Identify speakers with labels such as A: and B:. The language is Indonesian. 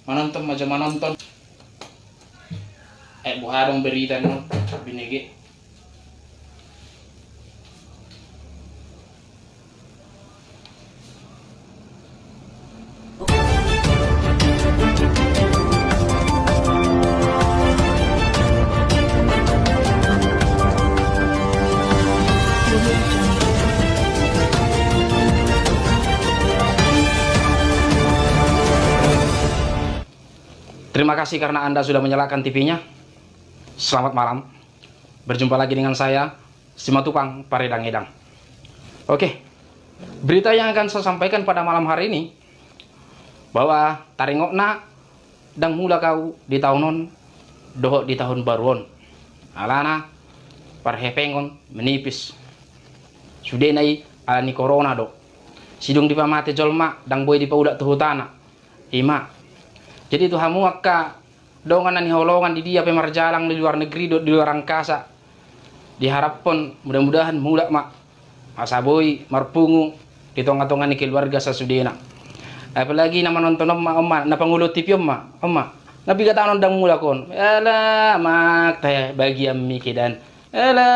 A: Manonton aja manonton. Buharong berita no binigi. Terima kasih karena Anda sudah menyalakan TV-nya. Selamat malam. Berjumpa lagi dengan saya, Simatupang Paredang Edang. Oke, berita yang akan saya sampaikan pada malam hari ini, bahwa taringokna dang mula kau di tahunon, dohok di tahun baruon. Alana, parhepengon, menipis. Sudah nai alani corona do. Sidung di pamate jolma, dang boy di paudak tuhutana. Ima. Jadi itu hamu akka dongan ni holongan di dia pemarjalang di luar negeri di luar angkasa. Diharapkan mudah-mudahan mula mak masaboy marpungu di tonga-tonga ni keluarga sasudena. Apalagi nama nonton oma na pangulo TV oma nabigatan dang mula kon. Ala mak teh bagi ammi kidan. Ala